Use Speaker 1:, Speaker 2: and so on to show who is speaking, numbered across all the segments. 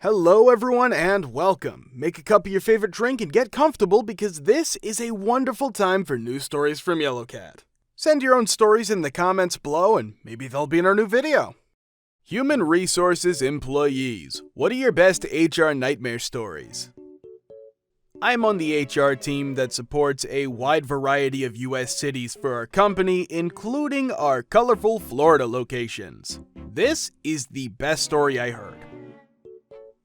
Speaker 1: Hello everyone and welcome. Make a cup of your favorite drink and get comfortable because this is a wonderful time for news stories from Yellow Cat. Send your own stories in the comments below and maybe they'll be in our new video. Human Resources Employees. What are your best HR nightmare stories? I'm on the HR team that supports a wide variety of US cities for our company, including our colorful Florida locations. This is the best story I heard.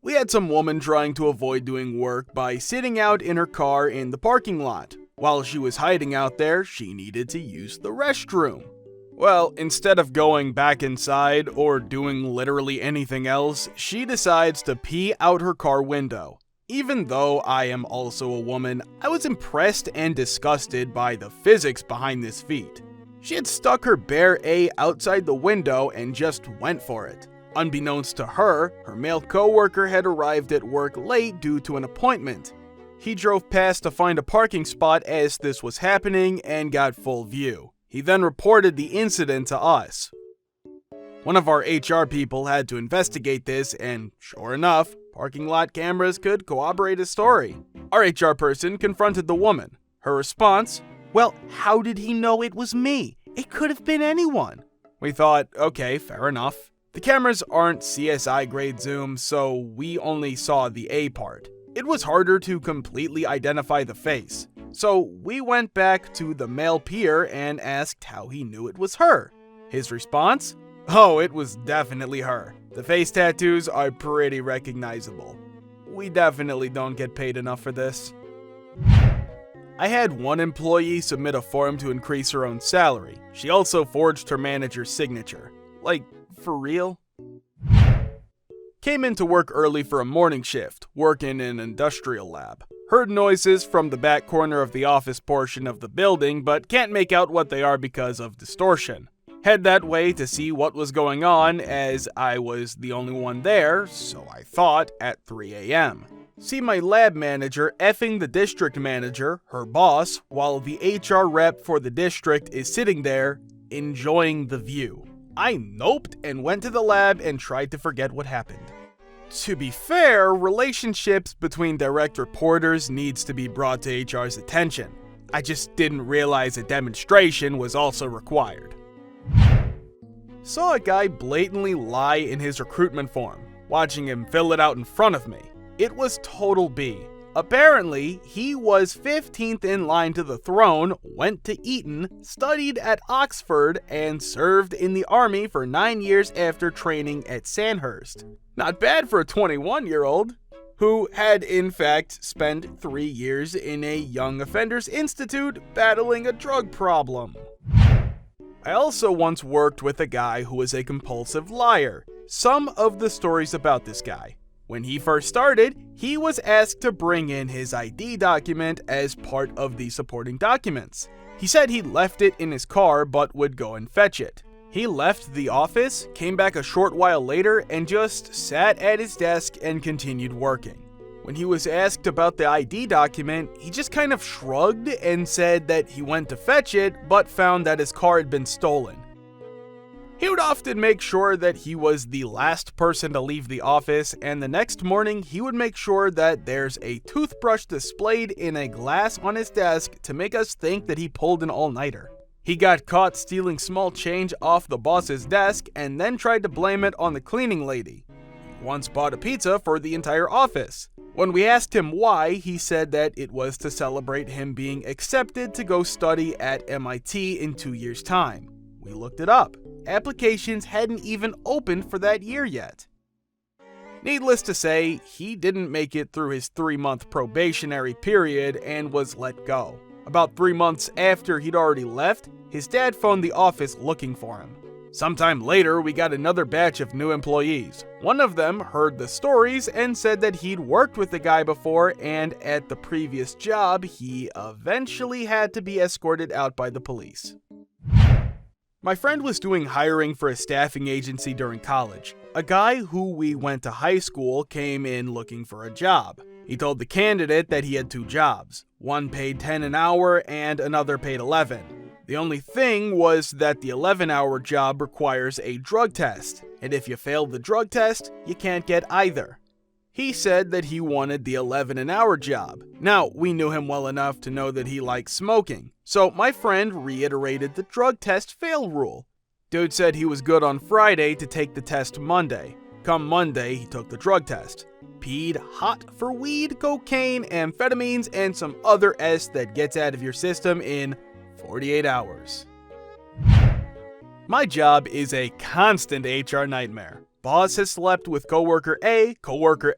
Speaker 1: We had some woman trying to avoid doing work by sitting out in her car in the parking lot. While she was hiding out there, she needed to use the restroom. Well, instead of going back inside or doing literally anything else, she decides to pee out her car window. Even though I am also a woman, I was impressed and disgusted by the physics behind this feat. She had stuck her bare A outside the window and just went for it. Unbeknownst to her, her male coworker had arrived at work late due to an appointment. He drove past to find a parking spot as this was happening and got full view. He then reported the incident to us. One of our HR people had to investigate this, and sure enough, parking lot cameras could corroborate his story. Our HR person confronted the woman. Her response, "Well, how did he know it was me? It could have been anyone." We thought, okay, fair enough. The cameras aren't CSI grade zoom, so we only saw the A part. It was harder to completely identify the face. So we went back to the male peer and asked how he knew it was her. His response? Oh, it was definitely her. The face tattoos are pretty recognizable. We definitely don't get paid enough for this. I had one employee submit a form to increase her own salary. She also forged her manager's signature. Like, for real? Came into work early for a morning shift, work in an industrial lab. Heard noises from the back corner of the office portion of the building, but can't make out what they are because of distortion. Head that way to see what was going on, as I was the only one there, so I thought, at 3 a.m. See my lab manager effing the district manager, her boss, while the HR rep for the district is sitting there, enjoying the view. I noped and went to the lab and tried to forget what happened. To be fair, relationships between direct reporters needs to be brought to HR's attention. I just didn't realize a demonstration was also required. Saw a guy blatantly lie in his recruitment form, watching him fill it out in front of me. It was total B. Apparently, he was 15th in line to the throne, went to Eton, studied at Oxford, and served in the army for 9 years after training at Sandhurst. Not bad for a 21-year-old, who had in fact spent 3 years in a young offenders institute battling a drug problem. I also once worked with a guy who was a compulsive liar. Some of the stories about this guy. When he first started, he was asked to bring in his ID document as part of the supporting documents. He said he left it in his car but would go and fetch it. He left the office, came back a short while later, and just sat at his desk and continued working. When he was asked about the ID document, he just kind of shrugged and said that he went to fetch it but found that his car had been stolen. He would often make sure that he was the last person to leave the office, and the next morning he would make sure that there's a toothbrush displayed in a glass on his desk to make us think that he pulled an all-nighter. He got caught stealing small change off the boss's desk and then tried to blame it on the cleaning lady. He once bought a pizza for the entire office. When we asked him why, he said that it was to celebrate him being accepted to go study at MIT in 2 years' time. We looked it up. Applications hadn't even opened for that year yet. Needless to say, he didn't make it through his 3-month probationary period and was let go. About 3 months after he'd already left, his dad phoned the office looking for him. Sometime later, we got another batch of new employees. One of them heard the stories and said that he'd worked with the guy before, and at the previous job, he eventually had to be escorted out by the police. My friend was doing hiring for a staffing agency during college. A guy who we went to high school came in looking for a job. He told the candidate that he had 2 jobs. One paid $10 an hour and another paid $11. The only thing was that the 11-hour job requires a drug test, and if you fail the drug test, you can't get either. He said that he wanted the 11 an hour job. Now, we knew him well enough to know that he likes smoking, so my friend reiterated the drug test fail rule. Dude said he was good on Friday to take the test Monday. Come Monday, he took the drug test. Peed hot for weed, cocaine, amphetamines, and some other S that gets out of your system in 48 hours. My job is a constant HR nightmare. Boss has slept with coworker A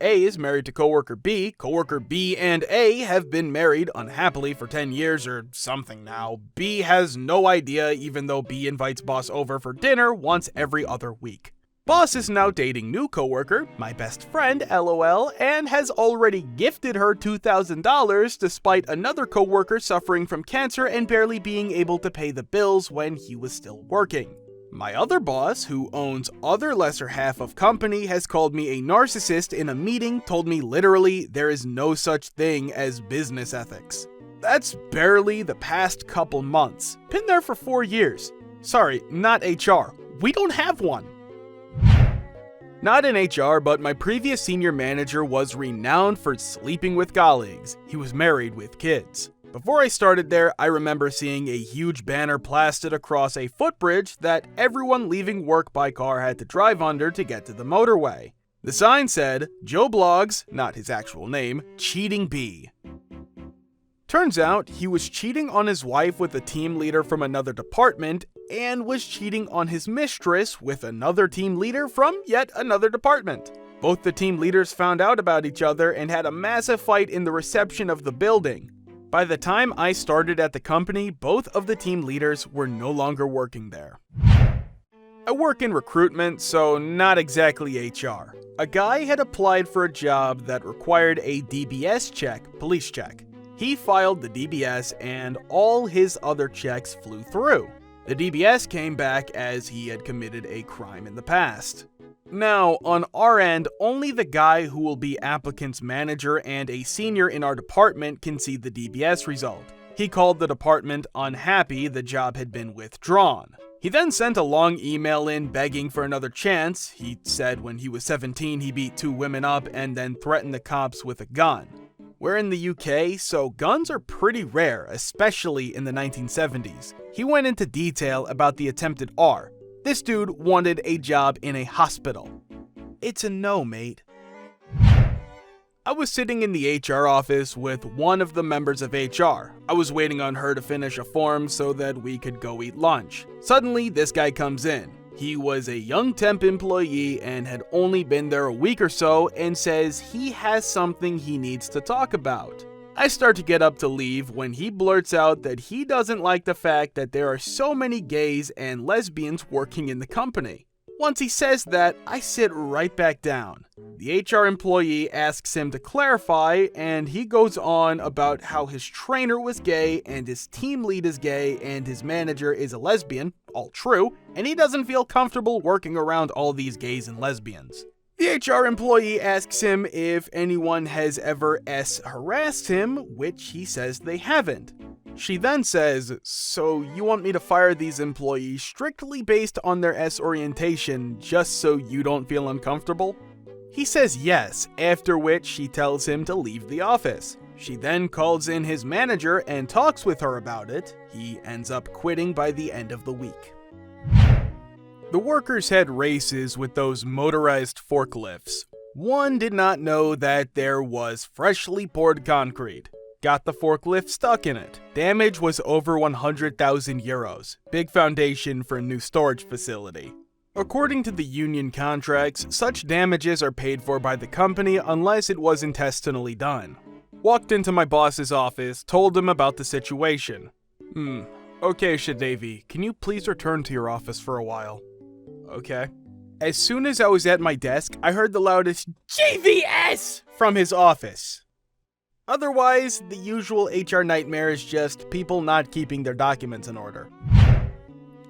Speaker 1: is married to coworker B and A have been married unhappily for 10 years or something now. B has no idea even though B invites boss over for dinner once every other week. Boss is now dating new coworker, my best friend, LOL, and has already gifted her $2,000 despite another coworker suffering from cancer and barely being able to pay the bills when he was still working. My other boss, who owns other lesser half of company, has called me a narcissist in a meeting, told me literally there is no such thing as business ethics. That's barely the past couple months. Been there for 4 years. Sorry, not HR. We don't have one. Not in HR, but my previous senior manager was renowned for sleeping with colleagues. He was married with kids. Before I started there, I remember seeing a huge banner plastered across a footbridge that everyone leaving work by car had to drive under to get to the motorway. The sign said, Joe Blogs, not his actual name, cheating B. Turns out, he was cheating on his wife with a team leader from another department and was cheating on his mistress with another team leader from yet another department. Both the team leaders found out about each other and had a massive fight in the reception of the building. By the time I started at the company, both of the team leaders were no longer working there. I work in recruitment, so not exactly HR. A guy had applied for a job that required a DBS check, police check. He filed the DBS and all his other checks flew through. The DBS came back as he had committed a crime in the past. Now, on our end, only the guy who will be applicant's manager and a senior in our department can see the DBS result. He called the department unhappy the job had been withdrawn. He then sent a long email in begging for another chance. He said when he was 17 he beat 2 women up and then threatened the cops with a gun. We're in the UK, so guns are pretty rare, especially in the 1970s. He went into detail about the attempted R. This dude wanted a job in a hospital. It's a no, mate. I was sitting in the HR office with one of the members of HR. I was waiting on her to finish a form so that we could go eat lunch. Suddenly, this guy comes in. He was a young temp employee and had only been there a week or so and says he has something he needs to talk about. I start to get up to leave when he blurts out that he doesn't like the fact that there are so many gays and lesbians working in the company. Once he says that, I sit right back down. The HR employee asks him to clarify, and he goes on about how his trainer was gay and his team lead is gay and his manager is a lesbian, all true, and he doesn't feel comfortable working around all these gays and lesbians. The HR employee asks him if anyone has ever harassed him, which he says they haven't. She then says, "So you want me to fire these employees strictly based on their orientation just so you don't feel uncomfortable?" He says yes, after which she tells him to leave the office. She then calls in his manager and talks with her about it. He ends up quitting by the end of the week. The workers had races with those motorized forklifts. One did not know that there was freshly poured concrete. Got the forklift stuck in it. Damage was over 100,000 euros. Big foundation for a new storage facility. According to the union contracts, such damages are paid for by the company unless it was intestinally done. Walked into my boss's office, told him about the situation. Okay, Shadavi, can you please return to your office for a while? Okay. As soon as I was at my desk, I heard the loudest GVS from his office. Otherwise, the usual HR nightmare is just people not keeping their documents in order.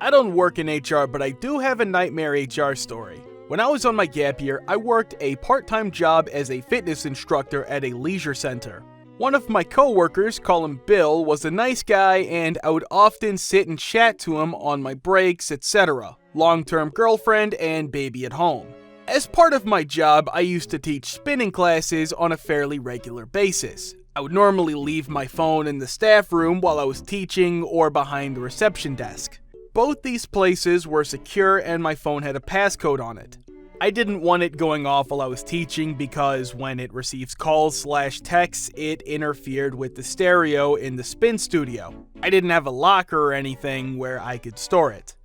Speaker 1: I don't work in HR, but I do have a nightmare HR story. When I was on my gap year, I worked a part-time job as a fitness instructor at a leisure center. One of my co-workers, call him Bill, was a nice guy and I would often sit and chat to him on my breaks, etc. Long-term girlfriend and baby at home. As part of my job, I used to teach spinning classes on a fairly regular basis. I would normally leave my phone in the staff room while I was teaching or behind the reception desk. Both these places were secure and my phone had a passcode on it. I didn't want it going off while I was teaching because when it receives calls/texts, it interfered with the stereo in the spin studio. I didn't have a locker or anything where I could store it.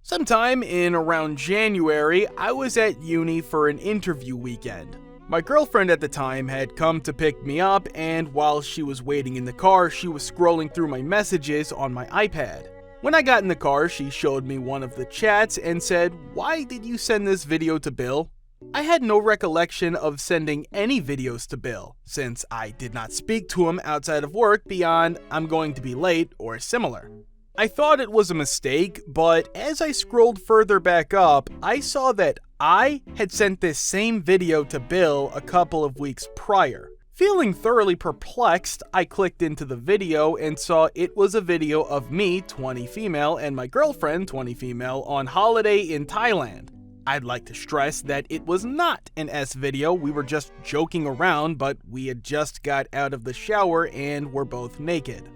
Speaker 1: Sometime in around January, I was at uni for an interview weekend. My girlfriend at the time had come to pick me up, and while she was waiting in the car, she was scrolling through my messages on my iPad. When I got in the car, she showed me one of the chats and said, "Why did you send this video to Bill?" I had no recollection of sending any videos to Bill, since I did not speak to him outside of work beyond "I'm going to be late" or similar. I thought it was a mistake, but as I scrolled further back up, I saw that I had sent this same video to Bill a couple of weeks prior. Feeling thoroughly perplexed, I clicked into the video and saw it was a video of me, 20 female, and my girlfriend, 20 female, on holiday in Thailand. I'd like to stress that it was not an S video, we were just joking around, but we had just got out of the shower and were both naked.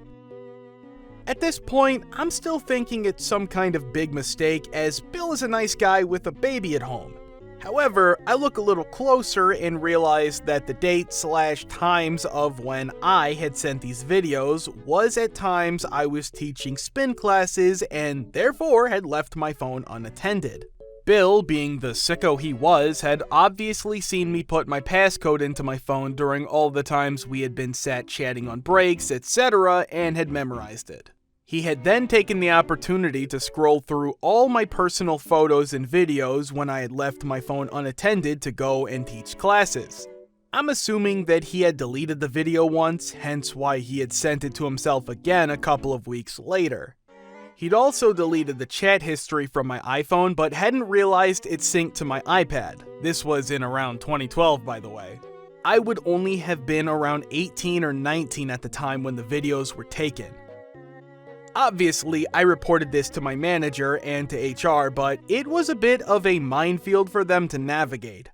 Speaker 1: At this point, I'm still thinking it's some kind of big mistake, as Bill is a nice guy with a baby at home. However, I look a little closer and realize that the date/times of when I had sent these videos was at times I was teaching spin classes and therefore had left my phone unattended. Bill, being the sicko he was, had obviously seen me put my passcode into my phone during all the times we had been sat chatting on breaks, etc., and had memorized it. He had then taken the opportunity to scroll through all my personal photos and videos when I had left my phone unattended to go and teach classes. I'm assuming that he had deleted the video once, hence why he had sent it to himself again a couple of weeks later. He'd also deleted the chat history from my iPhone, but hadn't realized it synced to my iPad. This was in around 2012, by the way. I would only have been around 18 or 19 at the time when the videos were taken. Obviously, I reported this to my manager and to HR, but it was a bit of a minefield for them to navigate.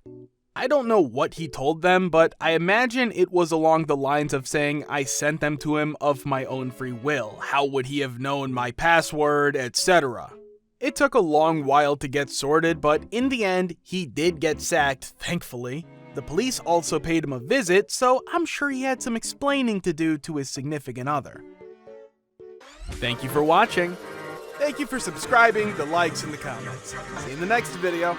Speaker 1: I don't know what he told them, but I imagine it was along the lines of saying I sent them to him of my own free will. How would he have known my password, etc.? It took a long while to get sorted, but in the end, he did get sacked, thankfully. The police also paid him a visit, so I'm sure he had some explaining to do to his significant other. Thank you for watching. Thank you for subscribing, the likes, and the comments. See you in the next video.